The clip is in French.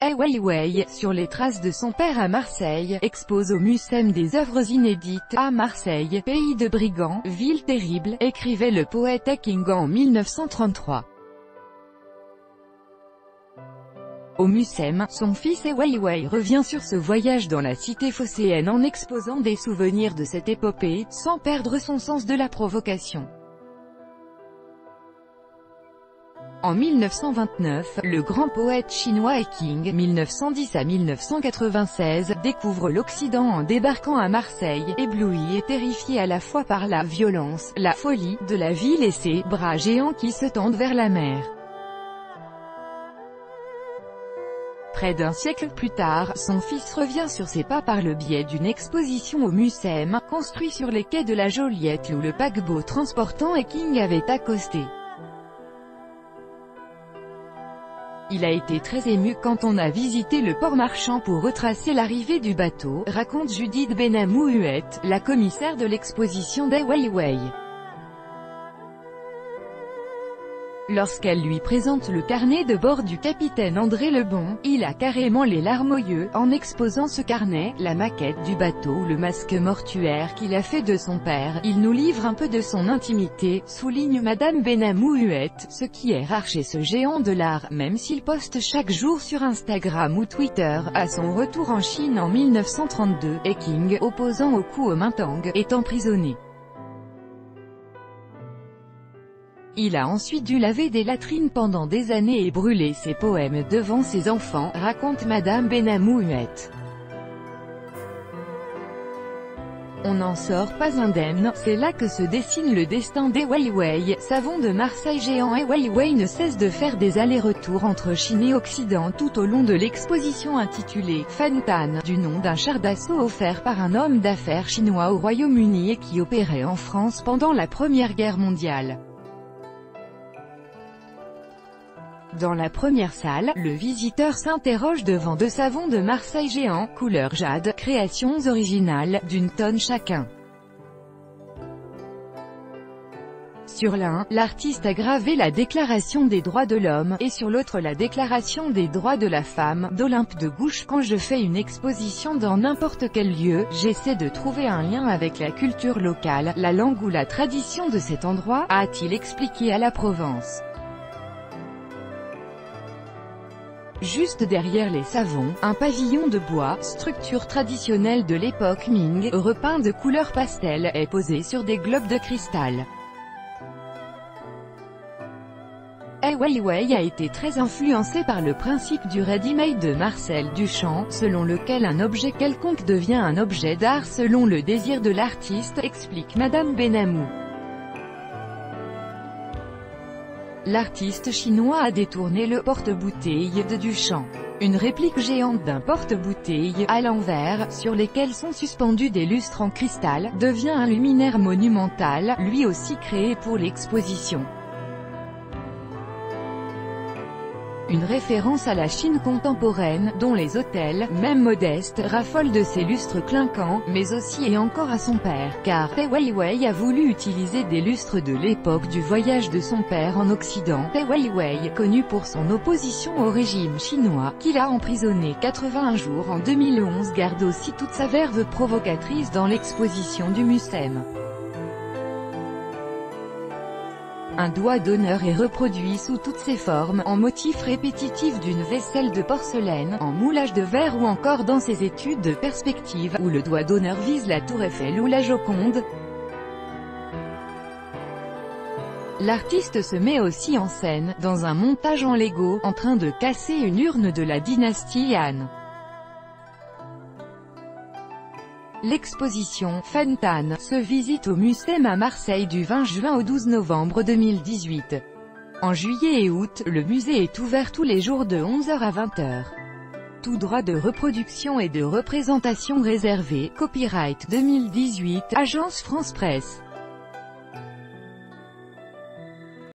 Ai Weiwei, sur les traces de son père à Marseille, expose au Mucem des œuvres inédites. À Marseille, pays de brigands, ville terrible, écrivait le poète Ai King en 1933. Au Mucem, son fils Ai Weiwei revient sur ce voyage dans la cité phocéenne en exposant des souvenirs de cette épopée, sans perdre son sens de la provocation. En 1929, le grand poète chinois Ai King, 1910 à 1996, découvre l'Occident en débarquant à Marseille, ébloui et terrifié à la fois par la violence, la folie, de la ville et ses bras géants qui se tendent vers la mer. Près d'un siècle plus tard, son fils revient sur ses pas par le biais d'une exposition au Mucem, construit sur les quais de la Joliette où le paquebot transportant Ai King avait accosté. Il a été très ému quand on a visité le port marchand pour retracer l'arrivée du bateau, raconte Judith Benamou-Huet, la commissaire de l'exposition d'Ai Weiwei. Lorsqu'elle lui présente le carnet de bord du capitaine André Lebon, il a carrément les larmes aux yeux, en exposant ce carnet, la maquette du bateau, le masque mortuaire qu'il a fait de son père. Il nous livre un peu de son intimité, souligne Madame Benamou-Huet, ce qui est rare chez ce géant de l'art, même s'il poste chaque jour sur Instagram ou Twitter. À son retour en Chine en 1932, Ai King, opposant au coup au Mintang, est emprisonné. Il a ensuite dû laver des latrines pendant des années et brûler ses poèmes devant ses enfants, raconte Madame Benamou-Huet. On n'en sort pas indemne, c'est là que se dessine le destin d'Ai Weiwei. Savon de Marseille géant Ai Weiwei ne cesse de faire des allers-retours entre Chine et Occident tout au long de l'exposition intitulée « Fan-Tan », du nom d'un char d'assaut offert par un homme d'affaires chinois au Royaume-Uni et qui opérait en France pendant la Première Guerre mondiale. Dans la première salle, le visiteur s'interroge devant deux savons de Marseille géants, couleur jade, créations originales, d'une tonne chacun. Sur l'un, l'artiste a gravé la Déclaration des droits de l'homme, et sur l'autre la Déclaration des droits de la femme, d'Olympe de Gouges. Quand je fais une exposition dans n'importe quel lieu, j'essaie de trouver un lien avec la culture locale, la langue ou la tradition de cet endroit, a-t-il expliqué à la Provence. Juste derrière les savons, un pavillon de bois, structure traditionnelle de l'époque Ming, repeint de couleur pastel, est posé sur des globes de cristal. Ai Weiwei a été très influencé par le principe du ready-made de Marcel Duchamp, selon lequel un objet quelconque devient un objet d'art selon le désir de l'artiste, explique Madame Benamou. L'artiste chinois a détourné le porte-bouteille de Duchamp. Une réplique géante d'un porte-bouteille, à l'envers, sur lesquels sont suspendus des lustres en cristal, devient un luminaire monumental, lui aussi créé pour l'exposition. Une référence à la Chine contemporaine, dont les hôtels, même modestes, raffolent de ses lustres clinquants, mais aussi et encore à son père, car Ai Weiwei a voulu utiliser des lustres de l'époque du voyage de son père en Occident. Ai Weiwei, connu pour son opposition au régime chinois, qu'il a emprisonné 81 jours en 2011, garde aussi toute sa verve provocatrice dans l'exposition du Mucem. Un doigt d'honneur est reproduit sous toutes ses formes, en motif répétitif d'une vaisselle de porcelaine, en moulage de verre ou encore dans ses études de perspective, où le doigt d'honneur vise la Tour Eiffel ou la Joconde. L'artiste se met aussi en scène, dans un montage en Lego, en train de casser une urne de la dynastie Han. L'exposition Fan-Tan se visite au Mucem à Marseille du 20 juin au 12 novembre 2018. En juillet et août, le musée est ouvert tous les jours de 11h à 20h. Tout droit de reproduction et de représentation réservé. Copyright 2018, Agence France Presse.